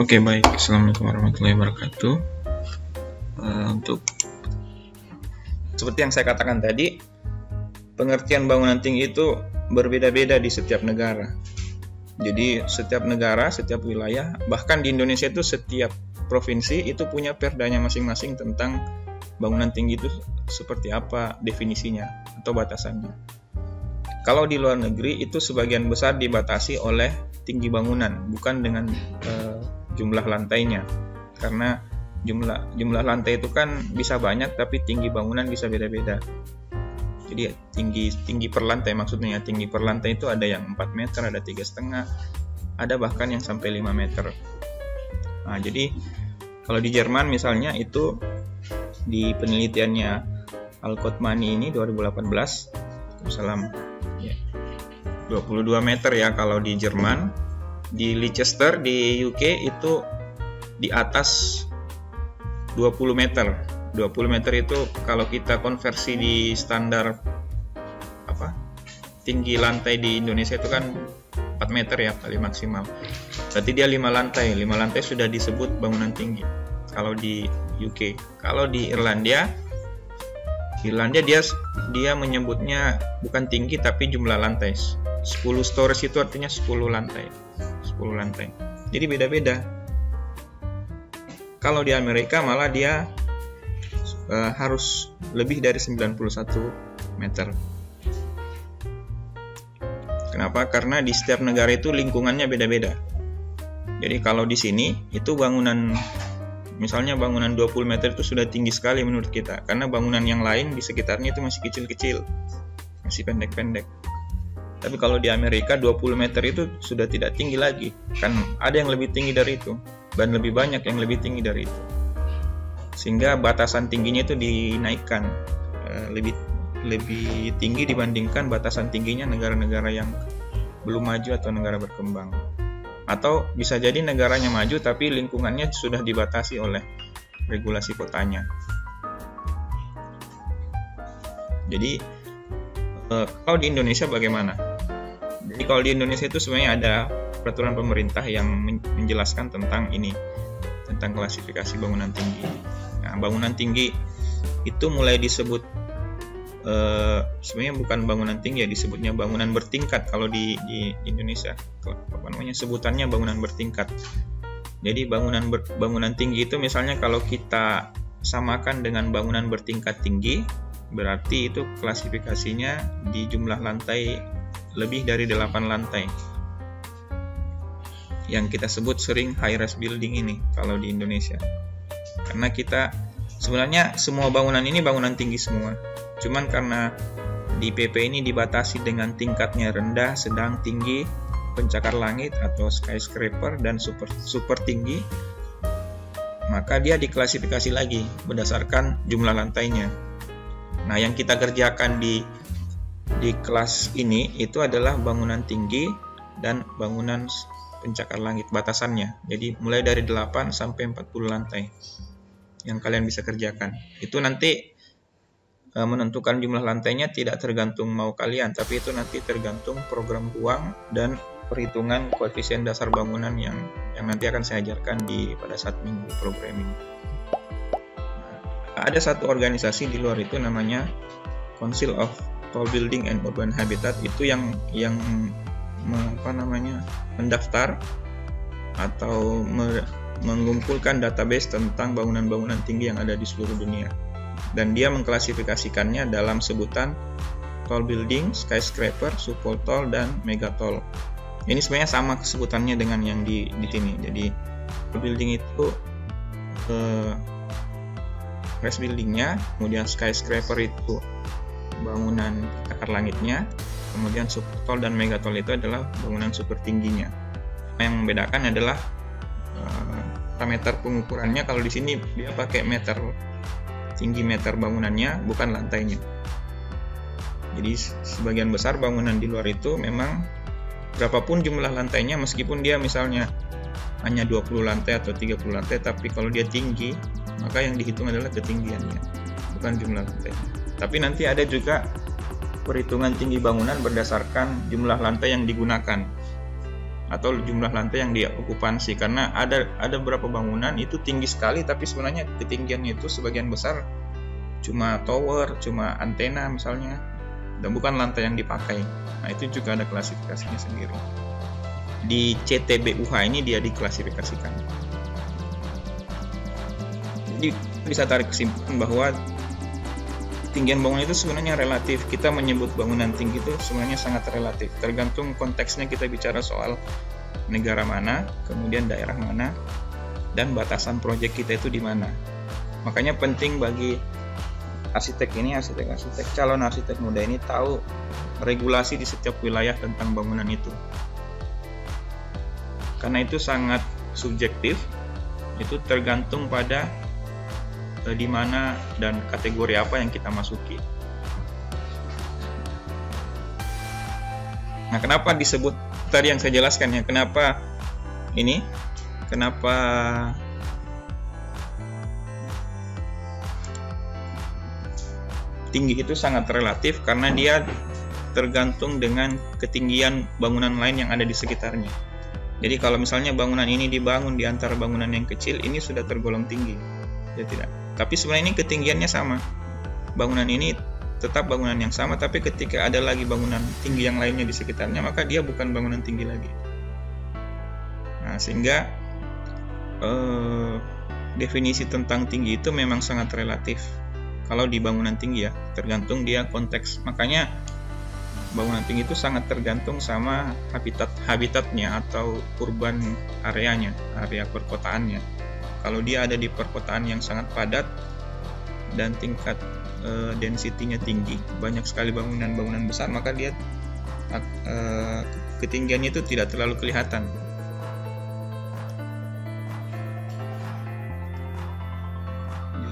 Oke, baik. Assalamualaikum warahmatullahi wabarakatuh. Untuk seperti yang saya katakan tadi, pengertian bangunan tinggi itu berbeda-beda di setiap negara. Jadi setiap negara, setiap wilayah, bahkan di Indonesia itu setiap provinsi itu punya perdanya masing-masing tentang bangunan tinggi itu seperti apa definisinya atau batasannya. Kalau di luar negeri itu sebagian besar dibatasi oleh tinggi bangunan, bukan dengan jumlah lantainya. Karena jumlah lantai itu kan bisa banyak, tapi tinggi bangunan bisa beda-beda. Jadi tinggi per lantai maksudnya, tinggi per lantai itu ada yang 4 meter, ada 3,5, ada bahkan yang sampai 5 meter. Nah, jadi kalau di Jerman misalnya itu di penelitiannya Al-Kotmani ini 2018, salam, 22 meter ya kalau di Jerman. Di Leicester di UK itu di atas 20 meter. 20 meter itu kalau kita konversi di standar tinggi lantai di Indonesia itu kan 4 meter ya paling maksimal. Berarti dia 5 lantai. 5 lantai sudah disebut bangunan tinggi kalau di UK. Kalau di Irlandia dia menyebutnya bukan tinggi tapi jumlah lantai. 10 stories itu artinya 10 lantai. Jadi beda-beda. Kalau di Amerika malah dia harus lebih dari 91 meter. Kenapa? Karena di setiap negara itu lingkungannya beda-beda. Jadi kalau di sini itu bangunan, misalnya bangunan 20 meter itu sudah tinggi sekali menurut kita, karena bangunan yang lain di sekitarnya itu masih kecil-kecil, masih pendek-pendek. Tapi kalau di Amerika 20 meter itu sudah tidak tinggi lagi, kan ada yang lebih tinggi dari itu dan lebih banyak yang lebih tinggi dari itu, sehingga batasan tingginya itu dinaikkan lebih tinggi dibandingkan batasan tingginya negara-negara yang belum maju atau negara berkembang. Atau bisa jadi negaranya maju tapi lingkungannya sudah dibatasi oleh regulasi kotanya. Jadi kalau di Indonesia bagaimana? Jadi kalau di Indonesia itu sebenarnya ada peraturan pemerintah yang menjelaskan tentang ini, tentang klasifikasi bangunan tinggi. Nah, bangunan tinggi itu mulai disebut sebenarnya bukan bangunan tinggi ya, disebutnya bangunan bertingkat kalau di Indonesia. Apa namanya, sebutannya bangunan bertingkat. Jadi bangunan tinggi itu misalnya kalau kita samakan dengan bangunan bertingkat tinggi, berarti itu klasifikasinya di jumlah lantai lebih dari 8 lantai, yang kita sebut sering high-rise building ini kalau di Indonesia. Karena kita sebenarnya semua bangunan ini bangunan tinggi semua, cuman karena di PP ini dibatasi dengan tingkatnya rendah, sedang, tinggi, pencakar langit atau skyscraper dan super tinggi, maka dia diklasifikasi lagi berdasarkan jumlah lantainya. Nah, yang kita kerjakan di kelas ini itu adalah bangunan tinggi dan bangunan pencakar langit batasannya. Jadi mulai dari 8 sampai 40 lantai yang kalian bisa kerjakan. Itu nanti menentukan jumlah lantainya tidak tergantung mau kalian, tapi itu nanti tergantung program ruang dan perhitungan koefisien dasar bangunan yang nanti akan saya ajarkan pada saat minggu programming. Ada satu organisasi di luar itu namanya Council of Tall Building and Urban Habitat, itu yang mendaftar atau mengumpulkan database tentang bangunan-bangunan tinggi yang ada di seluruh dunia, dan dia mengklasifikasikannya dalam sebutan tall building, skyscraper, super tall, dan mega tall. Ini sebenarnya sama sebutannya dengan yang di sini. Jadi tall building itu rise buildingnya, kemudian skyscraper itu bangunan akar langitnya, kemudian super tall dan mega tall itu adalah bangunan super tingginya. Yang membedakan adalah parameter pengukurannya. Kalau di sini dia pakai meter, tinggi meter bangunannya, bukan lantainya. Jadi sebagian besar bangunan di luar itu memang berapapun jumlah lantainya, meskipun dia misalnya hanya 20 lantai atau 30 lantai, tapi kalau dia tinggi, maka yang dihitung adalah ketinggiannya, bukan jumlah lantai. Tapi nanti ada juga perhitungan tinggi bangunan berdasarkan jumlah lantai yang digunakan. atau jumlah lantai yang dia okupansi. Karena ada beberapa bangunan itu tinggi sekali tapi sebenarnya ketinggiannya itu sebagian besar cuma tower, cuma antena misalnya, dan bukan lantai yang dipakai. Nah, itu juga ada klasifikasinya sendiri. Di CTBUH ini dia diklasifikasikan. Jadi bisa tarik kesimpulan bahwa ketinggian bangunan itu sebenarnya relatif. Kita menyebut bangunan tinggi itu sebenarnya sangat relatif. Tergantung konteksnya, kita bicara soal negara mana, kemudian daerah mana, dan batasan proyek kita itu di mana. Makanya penting bagi arsitek calon arsitek muda ini tahu regulasi di setiap wilayah tentang bangunan itu. Karena itu sangat subjektif, itu tergantung pada di mana dan kategori apa yang kita masuki. Nah, kenapa disebut tadi yang saya jelaskan ya, kenapa tinggi itu sangat relatif, karena dia tergantung dengan ketinggian bangunan lain yang ada di sekitarnya. Jadi kalau misalnya bangunan ini dibangun di antara bangunan yang kecil, ini sudah tergolong tinggi, ya tidak. Tapi sebenarnya ini ketinggiannya sama. Bangunan ini tetap bangunan yang sama, tapi ketika ada lagi bangunan tinggi yang lainnya di sekitarnya, maka dia bukan bangunan tinggi lagi. Nah, sehingga definisi tentang tinggi itu memang sangat relatif. Kalau di bangunan tinggi ya, tergantung dia konteks. Makanya bangunan tinggi itu sangat tergantung sama habitatnya atau urban areanya, area perkotaannya. Kalau dia ada di perkotaan yang sangat padat dan tingkat density-nya tinggi, banyak sekali bangunan-bangunan besar, maka dia ketinggiannya itu tidak terlalu kelihatan.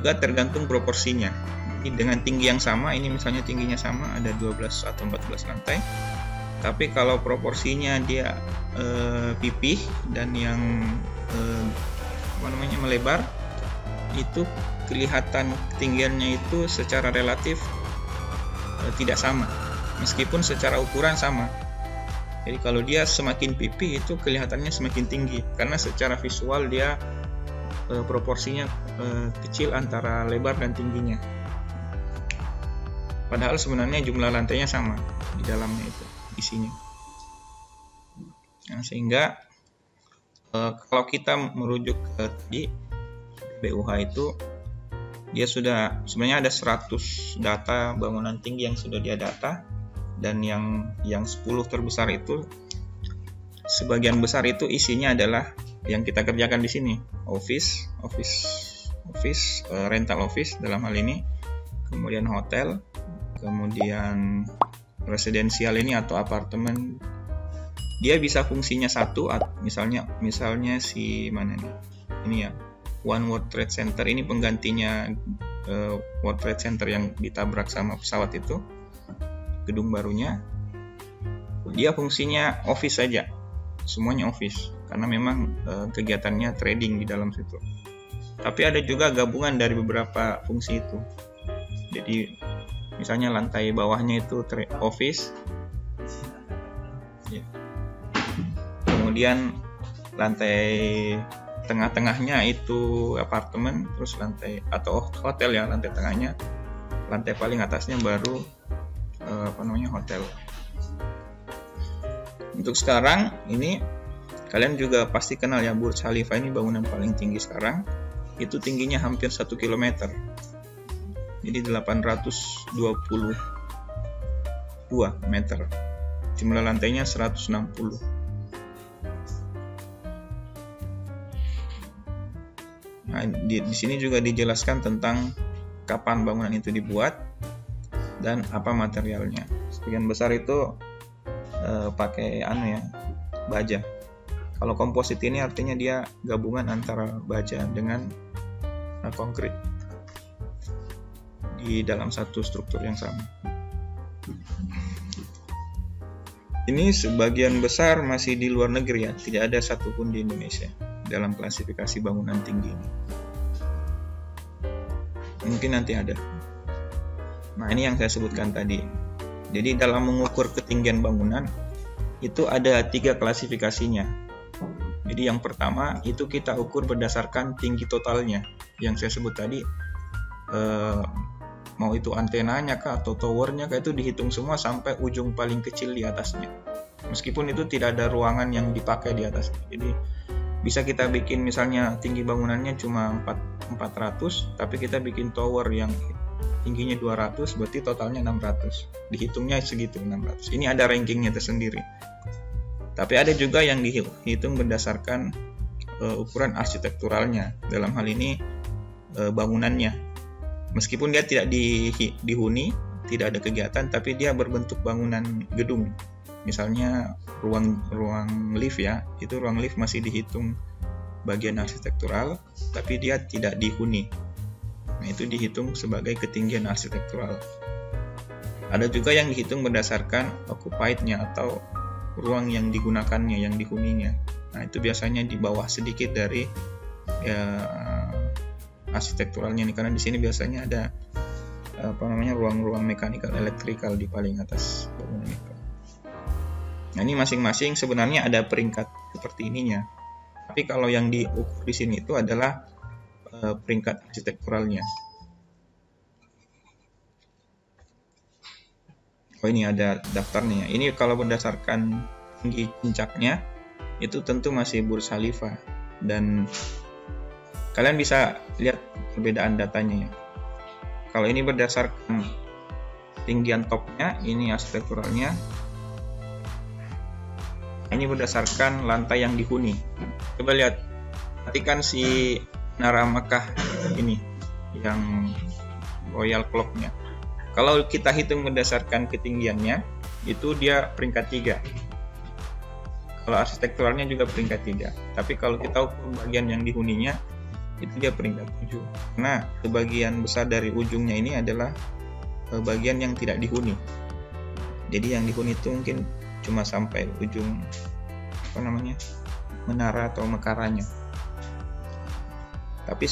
Juga tergantung proporsinya. Jadi dengan tinggi yang sama, ini misalnya tingginya sama, ada 12 atau 14 lantai, tapi kalau proporsinya dia pipih dan yang melebar, itu kelihatan ketinggiannya itu secara relatif tidak sama, meskipun secara ukuran sama. Jadi kalau dia semakin pipih, itu kelihatannya semakin tinggi, karena secara visual dia proporsinya kecil antara lebar dan tingginya. Padahal sebenarnya jumlah lantainya sama di dalamnya itu isinya. Nah, sehingga kalau kita merujuk ke di BUH itu, dia sudah sebenarnya ada 100 data bangunan tinggi yang sudah dia data, dan yang 10 terbesar itu sebagian besar itu isinya adalah yang kita kerjakan di sini, office, rental office dalam hal ini, kemudian hotel, kemudian residensial ini atau apartemen. Dia bisa fungsinya satu, misalnya si mana nih? Ini ya, One World Trade Center ini penggantinya World Trade Center yang ditabrak sama pesawat itu, gedung barunya. Dia fungsinya office saja, semuanya office, karena memang kegiatannya trading di dalam situ. Tapi ada juga gabungan dari beberapa fungsi itu. Jadi misalnya lantai bawahnya itu office, ya. Kemudian lantai tengah-tengahnya itu apartemen, terus lantai atau hotel ya, lantai tengahnya, lantai paling atasnya baru hotel. Untuk sekarang ini kalian juga pasti kenal ya, Burj Khalifa ini bangunan paling tinggi sekarang, itu tingginya hampir 1 km. Jadi 822 meter. Jumlah lantainya 160. Nah, di sini juga dijelaskan tentang kapan bangunan itu dibuat dan apa materialnya. Sebagian besar itu pakai baja. Kalau komposit ini artinya dia gabungan antara baja dengan konkrit di dalam satu struktur yang sama. Ini sebagian besar masih di luar negeri ya, tidak ada satupun di Indonesia dalam klasifikasi bangunan tinggi ini. Mungkin nanti ada. Nah, ini yang saya sebutkan tadi. Jadi dalam mengukur ketinggian bangunan, itu ada 3 klasifikasinya. Jadi yang pertama itu kita ukur berdasarkan tinggi totalnya yang saya sebut tadi, mau itu antenanya kah atau towernya kah, itu dihitung semua sampai ujung paling kecil di atasnya, meskipun itu tidak ada ruangan yang dipakai di atas. Jadi bisa kita bikin misalnya tinggi bangunannya cuma 400, tapi kita bikin tower yang tingginya 200, berarti totalnya 600, dihitungnya segitu 600. Ini ada rankingnya tersendiri. Tapi ada juga yang dihitung berdasarkan ukuran arsitekturalnya, dalam hal ini bangunannya. Meskipun dia tidak dihuni, tidak ada kegiatan, tapi dia berbentuk bangunan gedung. Misalnya ruang lift ya, itu ruang lift masih dihitung bagian arsitektural, tapi dia tidak dihuni. Nah, itu dihitung sebagai ketinggian arsitektural. Ada juga yang dihitung berdasarkan occupied-nya atau ruang yang digunakannya, yang dihuninya. Nah, itu biasanya di bawah sedikit dari arsitekturalnya nih, karena di sini biasanya ada ruang-ruang mekanikal elektrikal di paling atas bangunan itu. Nah, ini masing-masing sebenarnya ada peringkat seperti ininya. Tapi kalau yang diukur di sini itu adalah peringkat arsitekturalnya. Oh, ini ada daftarnya. Ini kalau berdasarkan tinggi puncaknya itu tentu masih Burj Khalifa, dan kalian bisa lihat perbedaan datanya ya. Kalau ini berdasarkan tinggian topnya, ini arsitekturalnya. Ini berdasarkan lantai yang dihuni. Coba lihat, perhatikan si Menara Mekah ini yang Royal Clock-nya. Kalau kita hitung berdasarkan ketinggiannya, itu dia peringkat 3. Kalau arsitekturalnya juga peringkat 3. Tapi kalau kita ukur bagian yang dihuninya, itu dia peringkat 7. Karena sebagian besar dari ujungnya ini adalah bagian yang tidak dihuni. Jadi yang dihuni itu mungkin cuma sampai ujung menara atau mekaranya. Tapi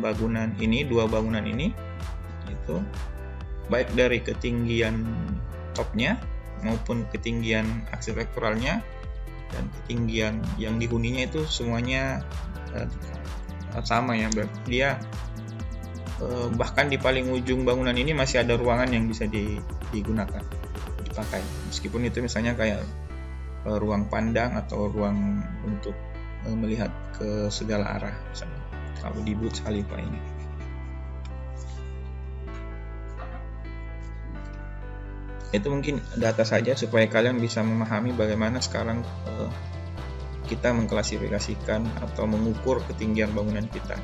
bangunan ini, 2 bangunan ini itu baik dari ketinggian topnya maupun ketinggian arsitekturalnya dan ketinggian yang dihuninya itu semuanya sama ya. Berarti dia bahkan di paling ujung bangunan ini masih ada ruangan yang bisa digunakan, dipakai, meskipun itu misalnya kayak ruang pandang atau ruang untuk melihat ke segala arah, misalnya kalau di Burj Khalifa ini. Itu mungkin data saja supaya kalian bisa memahami bagaimana sekarang kita mengklasifikasikan atau mengukur ketinggian bangunan kita.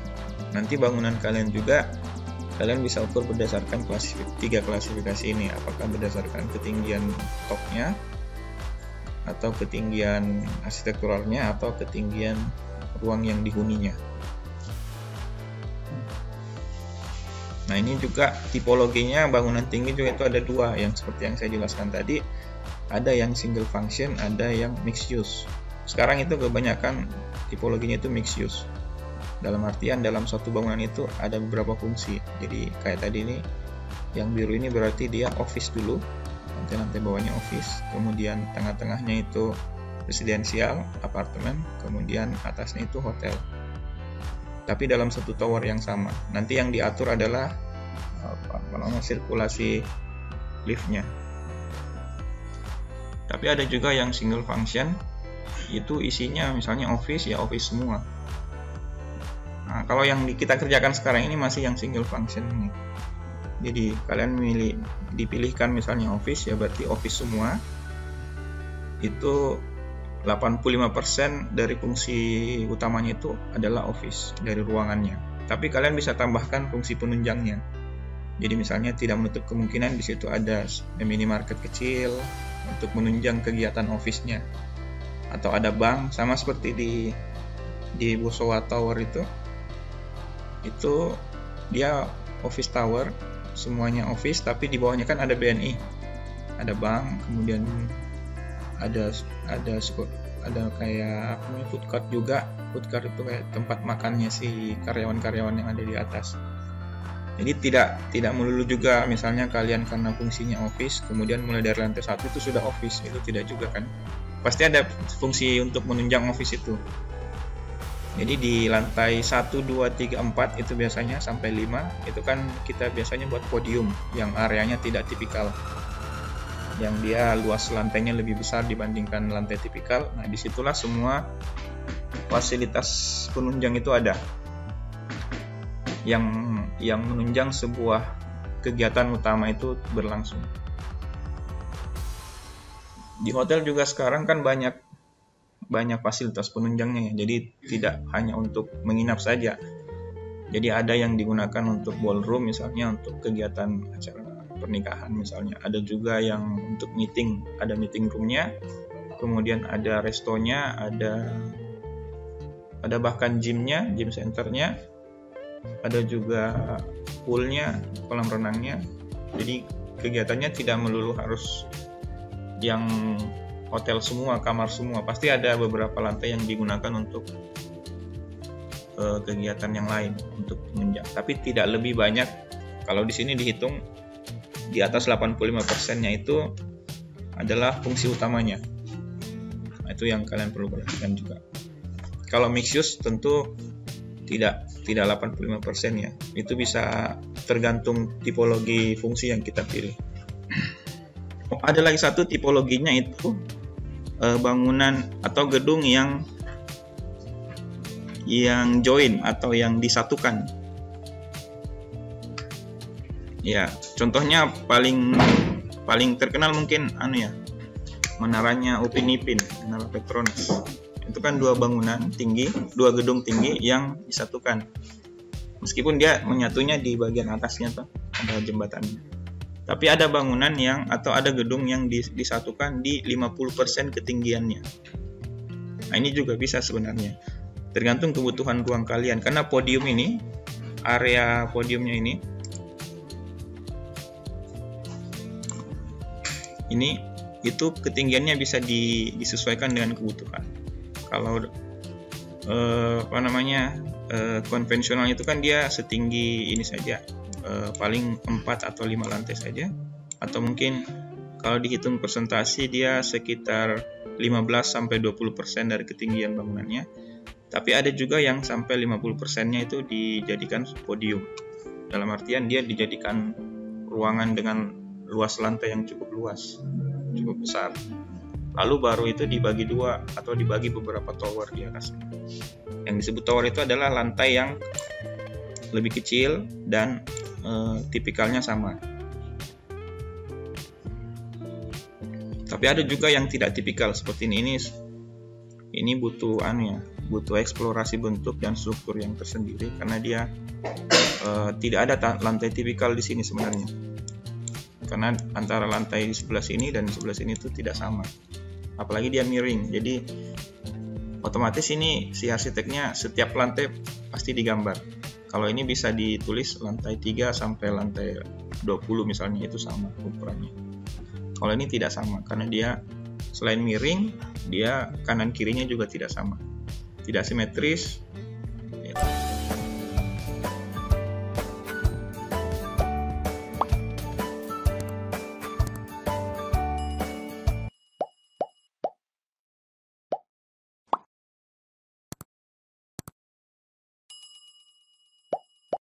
Nanti bangunan kalian juga kalian bisa ukur berdasarkan 3 klasifikasi ini, apakah berdasarkan ketinggian topnya atau ketinggian arsitekturalnya atau ketinggian ruang yang dihuninya. Nah, ini juga tipologinya bangunan tinggi juga itu ada 2, yang seperti yang saya jelaskan tadi, ada yang single function, ada yang mixed use. Sekarang itu kebanyakan tipologinya itu mixed use. Dalam artian dalam suatu bangunan itu ada beberapa fungsi. Jadi kayak tadi ini, yang biru ini berarti dia office dulu, lantai bawahnya office, kemudian tengah-tengahnya itu residensial, apartemen, kemudian atasnya itu hotel. Tapi dalam satu tower yang sama. Nanti yang diatur adalah sirkulasi liftnya. Tapi ada juga yang single function, itu isinya misalnya office ya office semua. Nah, kalau yang kita kerjakan sekarang ini masih yang single function ini. Jadi kalian dipilihkan misalnya office ya berarti office semua. Itu 85% dari fungsi utamanya itu adalah office dari ruangannya. Tapi kalian bisa tambahkan fungsi penunjangnya. Jadi misalnya tidak menutup kemungkinan di situ ada minimarket kecil untuk menunjang kegiatan office-nya. Atau ada bank, sama seperti di Bursawa Tower itu dia office tower, semuanya office, tapi di bawahnya kan ada BNI, ada bank, kemudian ada kayak food court juga. Food court itu kayak tempat makannya si karyawan-karyawan yang ada di atas. Jadi tidak melulu juga misalnya kalian karena fungsinya office kemudian mulai dari lantai 1 itu sudah office, itu tidak juga kan. pasti ada fungsi untuk menunjang office itu. Jadi di lantai 1, 2, 3, 4 itu biasanya sampai 5 itu kan kita biasanya buat podium yang areanya tidak tipikal, yang dia luas lantainya lebih besar dibandingkan lantai tipikal. Nah, disitulah semua fasilitas penunjang itu ada, yang menunjang sebuah kegiatan utama itu berlangsung. Di hotel juga sekarang kan banyak fasilitas penunjangnya ya. Jadi tidak hanya untuk menginap saja. Jadi ada yang digunakan untuk ballroom misalnya, untuk kegiatan acara pernikahan misalnya. Ada juga yang untuk meeting, ada meeting roomnya. Kemudian ada restonya, ada bahkan gymnya, gym centernya. Ada juga poolnya, kolam renangnya. Jadi kegiatannya tidak melulu harus yang hotel semua, kamar semua. Pasti ada beberapa lantai yang digunakan untuk kegiatan yang lain, untuk penunjang. Tapi tidak lebih banyak. Kalau di sini dihitung di atas 85%-nya itu adalah fungsi utamanya. Nah, itu yang kalian perlu perhatikan juga. Kalau mixed use tentu tidak 85% ya. Itu bisa tergantung tipologi fungsi yang kita pilih. Ada lagi satu tipologinya itu bangunan atau gedung yang join atau yang disatukan. Ya, contohnya paling terkenal mungkin menaranya Upin Ipin, Menara Petronas. Itu kan dua gedung tinggi yang disatukan. Meskipun dia menyatunya di bagian atasnya tuh ada jembatannya. Tapi ada bangunan ada gedung yang disatukan di 50% ketinggiannya. Nah, ini juga bisa sebenarnya. Tergantung kebutuhan ruang kalian. Karena podium ini, area podiumnya ini itu ketinggiannya bisa disesuaikan dengan kebutuhan. Kalau konvensional itu kan dia setinggi ini saja. Paling 4 atau 5 lantai saja, atau mungkin kalau dihitung persentase dia sekitar 15-20% dari ketinggian bangunannya. Tapi ada juga yang sampai 50%-nya itu dijadikan podium. Dalam artian dia dijadikan ruangan dengan luas lantai yang cukup besar. Lalu baru itu dibagi dua atau dibagi beberapa tower di atasnya. Yang disebut tower itu adalah lantai yang lebih kecil dan tipikalnya sama. Tapi ada juga yang tidak tipikal seperti ini. Ini butuh eksplorasi bentuk dan struktur yang tersendiri karena dia tidak ada lantai tipikal di sini sebenarnya. Karena antara lantai di sebelah sini dan di sebelah sini itu tidak sama. Apalagi dia miring. Jadi otomatis ini si arsiteknya setiap lantai pasti digambar. Kalau ini bisa ditulis lantai 3 sampai lantai 20 misalnya, itu sama ukurannya. Kalau ini tidak sama karena dia selain miring, dia kanan kirinya juga tidak sama. Tidak simetris,